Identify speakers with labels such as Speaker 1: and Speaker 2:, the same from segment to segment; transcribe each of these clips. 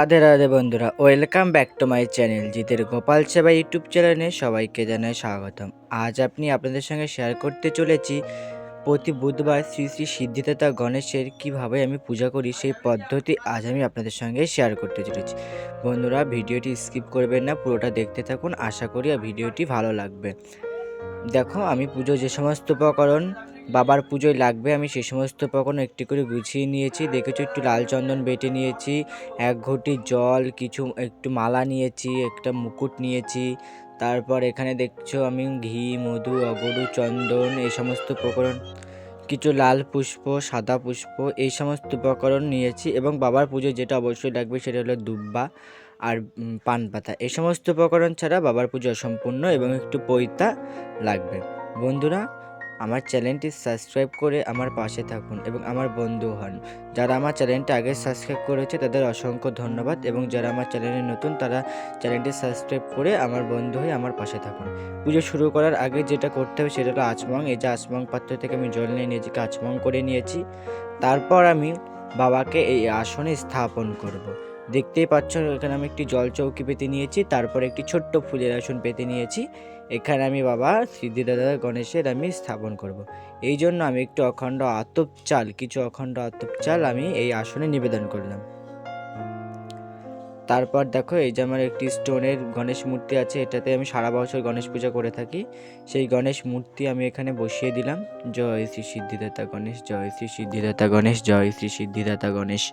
Speaker 1: রাধে রাধে বন্ধুরা, welcome back to my channel জিতের গোপাল সেবা ইউটিউব চ্যানেলে সবাইকে জানাই স্বাগতম। আজ আপনাদের সঙ্গে শেয়ার করতে চলেছি প্রতি বুধবার শ্রী শ্রী সিদ্ধিদাতা গণেশের কিভাবে আমি পূজা করি সেই পদ্ধতি আজ আমি আপনাদের সঙ্গে শেয়ার করতে চলেছি। বন্ধুরা, ভিডিওটি স্কিপ করবেন না, পুরোটা দেখতে থাকুন। আশা করি ভিডিওটি ভালো লাগবে। দেখো, আমি পুজো যে সমস্ত উপকরণ বাবার পুজোয় লাগবে আমি সেই সমস্ত উপকরণ একটি করে গুছিয়ে নিয়েছি। দেখেছো, একটু লাল চন্দন বেটে নিয়েছি, এক ঘটি জল, একটু মালা নিয়েছি, একটা মুকুট নিয়েছি। তারপর এখানে দেখছো আমি ঘি, মধু, অগরু, চন্দন, এই সমস্ত উপকরণ, কিছু লাল পুষ্প, সাদা পুষ্প, এই সমস্ত উপকরণ নিয়েছি। এবং বাবার পুজোয় যেটা অবশ্যই লাগবে সেটা হলো দুব্বা আর পান পাতা। এই সমস্ত উপকরণ ছাড়া বাবার পুজো অসম্পূর্ণ। এবং একটু পৈতা লাগবে। বন্ধুরা, আমার চ্যানেলটি সাবস্ক্রাইব করে আমার পাশে থাকুন এবং আমার বন্ধু হন। যারা আমার চ্যানেলটি আগে সাবস্ক্রাইব করেছে তাদের অসংখ্য ধন্যবাদ, এবং যারা আমার চ্যানেলে নতুন তারা চ্যানেলটি সাবস্ক্রাইব করে আমার বন্ধু হয়ে আমার পাশে থাকুন। পুজো শুরু করার আগে যেটা করতে হবে সেটা হলো আচমং। এই যে আচমং পাত্র থেকে আমি জল নিয়ে নিজেকে আচমং করে নিয়েছি। তারপর আমি বাবাকে এই আসনে স্থাপন করব। দেখতেই পাচ্ছ, এখানে আমি একটি জল চৌকি পেতে নিয়েছি, তারপর একটি ছোট্ট ফুলের আসন পেতে নিয়েছি। এখানে আমি বাবা সিদ্ধিদাতা গণেশের আমি স্থাপন করব। এই জন্য আমি একটু কিছু অখণ্ড আতপ চাল আমি এই আসনে নিবেদন করলাম। তারপর দেখো, এই যে আমার একটি স্টোনের গণেশ মূর্তি আছে, এটাতে আমি সারা বছর গণেশ পূজা করে থাকি। সেই গণেশ মূর্তি আমি এখানে বসিয়ে দিলাম। জয় শ্রী সিদ্ধিদাতা গণেশ, জয় শ্রী সিদ্ধিদাতা গণেশ, জয় শ্রী সিদ্ধিদাতা গণেশ।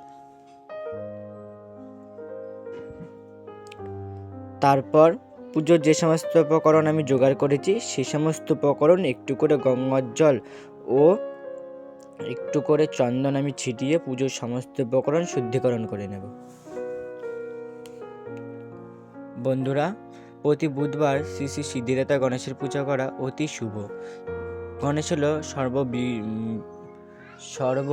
Speaker 1: তারপর পুজোর যে সমস্ত উপকরণ আমি জোগাড় করেছি সেই সমস্ত উপকরণ একটু করে গঙ্গার জল ও একটু করে চন্দন আমি ছিটিয়ে পুজোর সমস্ত উপকরণ শুদ্ধিকরণ করে নেব। বন্ধুরা, প্রতি বুধবার শ্রী শ্রী সিদ্ধিদাতা গণেশের পূজা করা অতি শুভ। গণেশ হল সর্ব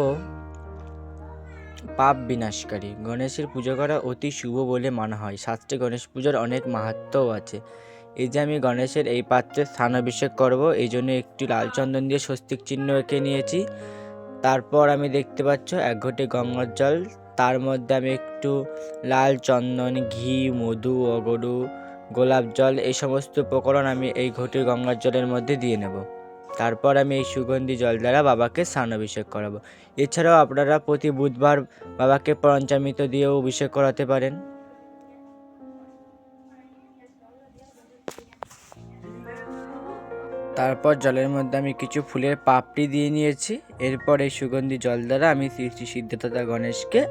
Speaker 1: পাপ বিনাশকারী। গণেশের পুজো করা অতি শুভ বলে মানা হয়। শাস্ত্রে গণেশ পূজার অনেক মাহাত্ম্যও আছে। এই যে আমি গণেশের এই পাত্রে স্নানাভিষেক করব, এই জন্য একটি লাল চন্দন দিয়ে স্বস্তিক চিহ্ন এঁকে নিয়েছি। তারপর আমি দেখতে পাচ্ছ এক ঘটি গঙ্গার জল, তার মধ্যে আমি একটু লাল চন্দন, ঘি, মধু, অগরু, গোলাপ জল, এই সমস্ত উপকরণ আমি এই ঘটি গঙ্গার জলের মধ্যে দিয়ে নেব। তারপর আমি এই সুগন্ধি জল দ্বারা বাবাকে স্নানাভিষেক করাবো। এছাড়াও আপনারা প্রতি বুধবার বাবাকে পঞ্চামৃত দিয়েও অভিষেক করাতে পারেন। তারপর জলের মধ্যে আমি কিছু ফুলের পাপড়ি দিয়ে নিয়েছি। এরপর এই সুগন্ধি জল দ্বারা আমি শ্রী শ্রী সিদ্ধিদাতা গণেশকে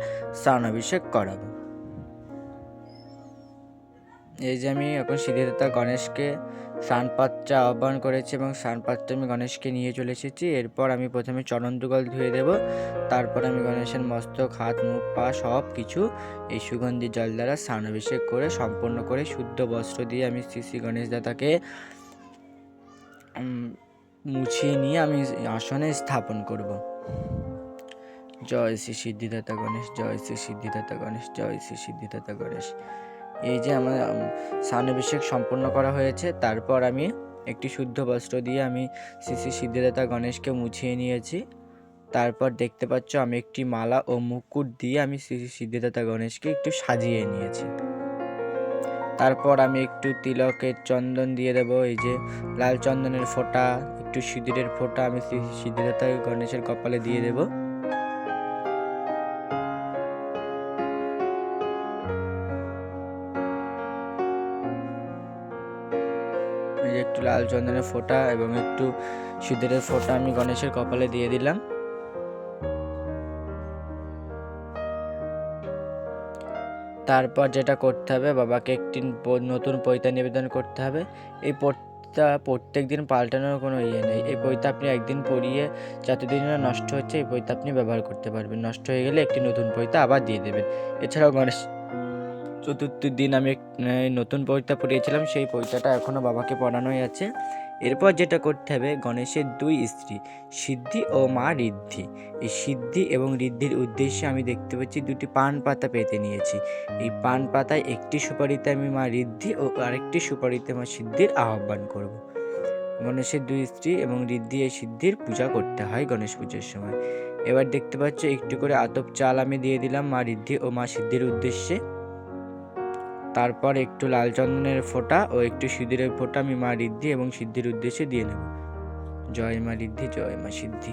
Speaker 1: স্নানাভিষেক করাবো। এই যে আমি এখন সিদ্ধিদাতা গণেশকে স্নানপাত্রে আহ্বান করেছি এবং স্নানপাত্রে আমি গণেশকে নিয়ে চলে এসেছি। এরপর আমি প্রথমে চরণ যুগল ধুয়ে দেব। তারপর আমি গণেশের মস্তক, হাত, মুখ, পা সব কিছু এই সুগন্ধি জল দ্বারা স্নানাভিষেক করে সম্পূর্ণ করে শুদ্ধ বস্ত্র দিয়ে আমি শ্রী শ্রী গণেশ দাতাকে মুছিয়ে নিয়ে আমি আসনে স্থাপন করব। জয় শ্রী সিদ্ধিদাতা গণেশ, জয় শ্রী সিদ্ধিদাতা গণেশ, জয় শ্রী সিদ্ধিদাতা গণেশ। এই যে আমার স্নানাভিষেক সম্পন্ন করা হয়েছে। তারপর আমি একটি শুদ্ধ বস্ত্র দিয়ে আমি শ্রী শ্রী সিদ্ধিদাতা গণেশকে মুছিয়ে নিয়েছি। তারপর দেখতে পাচ্ছ আমি একটি মালা ও মুকুট দিয়ে আমি শ্রী শ্রী সিদ্ধিদাতা গণেশকে একটু সাজিয়ে নিয়েছি। তারপর আমি একটু তিলকের চন্দন দিয়ে দেবো। এই যে লাল চন্দনের ফোঁটা, একটু সিঁদুরের ফোঁটা আমি শ্রী সিদ্ধিদাতা গণেশের কপালে দিয়ে দেবো। একটু লাল চন্দনের ফোঁটা এবং একটু সিঁদুরের ফোঁটা আমি গণেশের কপালে দিয়ে দিলাম। তারপর যেটা করতে হবে, বাবাকে একটি নতুন পৈতা নিবেদন করতে হবে। এই পৈতা প্রত্যেক দিন পাল্টানোর কোনো ইয়ে নেই। এই পৈতা আপনি একদিন পরিয়ে যতদিন না নষ্ট হচ্ছে এই পৈতা আপনি ব্যবহার করতে পারবেন। নষ্ট হয়ে গেলে একটি নতুন পৈতা আবার দিয়ে দেবেন। এছাড়াও গণেশ চতুর্থীর দিন আমি নতুন পৈতা পরিয়েছিলাম, সেই পৈতাটা এখনও বাবাকে পরানোই আছে। এরপর যেটা করতে হবে, গণেশের দুই স্ত্রী সিদ্ধি ও মা ঋদ্ধি, এই সিদ্ধি এবং ঋদ্ধির উদ্দেশ্যে আমি দেখতে পাচ্ছি দুটি পান পাতা পেতে নিয়েছি। এই পান পাতায় একটি সুপারিতে আমি মা ঋদ্ধি ও আরেকটি সুপারিতে মা সিদ্ধির আহ্বান করব। গণেশের দুই স্ত্রী এবং ঋদ্ধি এই সিদ্ধির পূজা করতে হয় গণেশ পুজোর সময়। এবার দেখতে পাচ্ছ একটু করে আতপ চাল আমি দিয়ে দিলাম মা ঋদ্ধি ও মা সিদ্ধির উদ্দেশ্যে। তারপর একটু লাল চন্দনের ফোঁটা ও একটু সিঁদুরের ফোঁটা আমি মা ঋদ্ধি এবং সিদ্ধির উদ্দেশ্যে দিয়ে নেব। জয় মা ঋদ্ধি, জয় মা সিদ্ধি।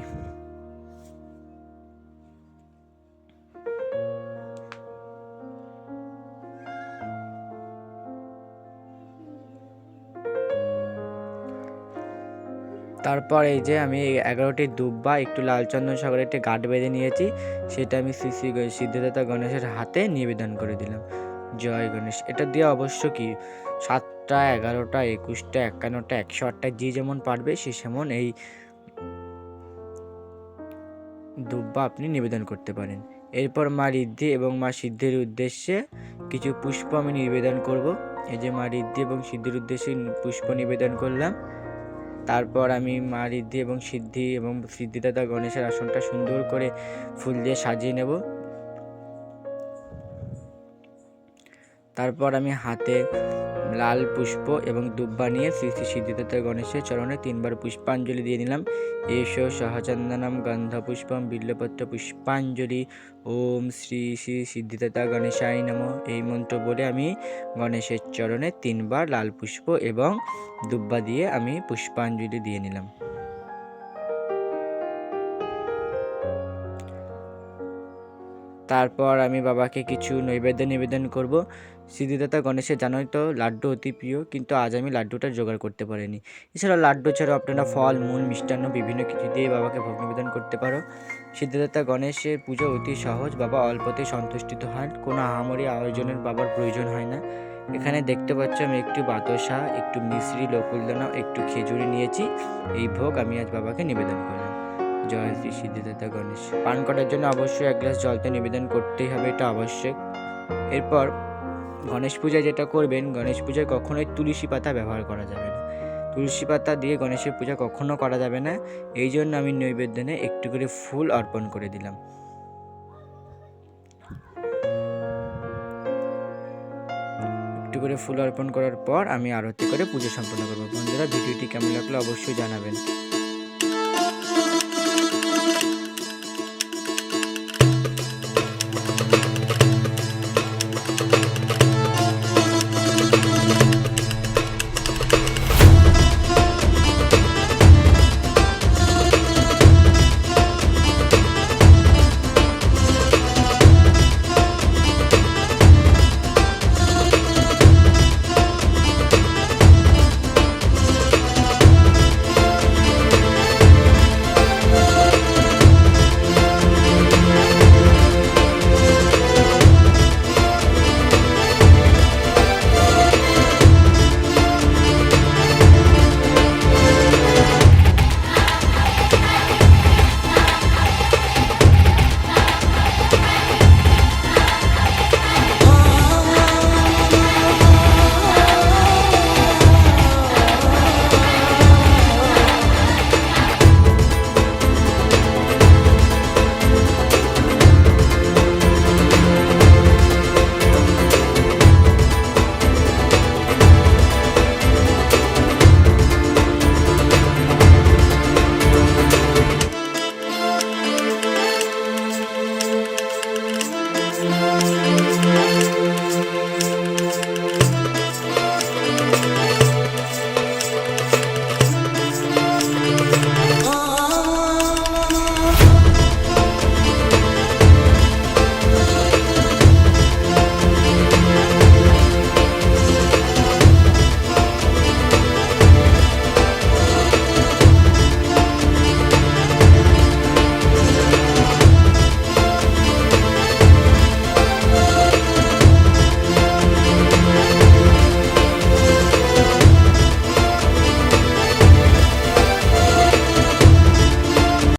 Speaker 1: তারপর এই যে আমি 11টি দুব্বা একটু লাল চন্দন সাগরে একটি গাঁট বেঁধে নিয়েছি, সেটা আমি শ্রী শ্রী সিদ্ধিদাতা গণেশের হাতে নিবেদন করে দিলাম। জয় গণেশ। এটা দিয়ে অবশ্য কি 7টা, 11টা, 21টা, 51টা, 108টা যে যেমন পারবে সে সেমন এই দুব্বা আপনি নিবেদন করতে পারেন। এরপর মা ঋদ্ধি এবং মা সিদ্ধির উদ্দেশ্যে কিছু পুষ্প আমি নিবেদন করব। এই যে মা ঋদ্ধি এবং সিদ্ধির উদ্দেশ্যে পুষ্প নিবেদন করলাম। তারপর আমি মা ঋদ্ধি এবং সিদ্ধি এবং সিদ্ধিদাতা গণেশের আসনটা সুন্দর করে ফুল দিয়ে সাজিয়ে নেব। তারপর আমি হাতে লাল পুষ্প এবং দুব্বা নিয়ে শ্রী শ্রী সিদ্ধিদাতা গণেশের চরণে 3বার পুষ্পাঞ্জলি দিয়ে নিলাম। এসো সহচন্দনম গন্ধপুষ্পম বিল্লপত্র পুষ্পাঞ্জলি, ওম শ্রী শ্রী সিদ্ধিদাতা গণেশায় নমঃ। এই মন্ত্র বলে আমি গণেশের চরণে 3বার লাল পুষ্প এবং দুব্বা দিয়ে আমি পুষ্পাঞ্জলি দিয়ে নিলাম। তারপর আমি বাবাকে কিছু নৈবেদ্য নিবেদন করব। সিদ্ধিদাতা গণেশের জানোই তো লাড্ডু অতি প্রিয়, কিন্তু আজ আমি লাড্ডুটা জোগাড় করতে পারিনি। এছাড়া লাড্ডু ছাড়াও আপনারা ফল মূল মিষ্টান্ন বিভিন্ন কিছু দিয়ে বাবাকে ভোগ নিবেদন করতে পারো। সিদ্ধিদাতা গণেশের পুজো অতি সহজ, বাবা অল্পতেই সন্তুষ্টিত হন, কোনো আহামরি আয়োজনের বাবার প্রয়োজন হয় না। এখানে দেখতে পাচ্ছ আমি একটু বাতাসা, একটু মিশ্রি, লকুলদানা, একটু খেজুরি নিয়েছি। এই ভোগ আমি আজ বাবাকে নিবেদন করলাম। জয় শ্রী সিদ্ধিদাতা গণেশ। পান করার জন্য অবশ্যই 1 গ্লাস জল তো নিবেদন করতেই হবে, এটা আবশ্যক। এরপর গণেশ পূজায় যেটা করবেন, গণেশ পূজায় কখনোই তুলসী পাতা ব্যবহার করা যাবে না। তুলসী পাতা দিয়ে গণেশের পূজা কখনো করা যাবে না। এই জন্য আমি নৈবেদ্যে একটু করে ফুল অর্পণ করে দিলাম। একটু করে ফুল অর্পণ করার পর আমি আরতি করে পুজো সম্পন্ন করবো। বন্ধুরা, ভিডিওটি কেমন লাগলো অবশ্যই জানাবেন।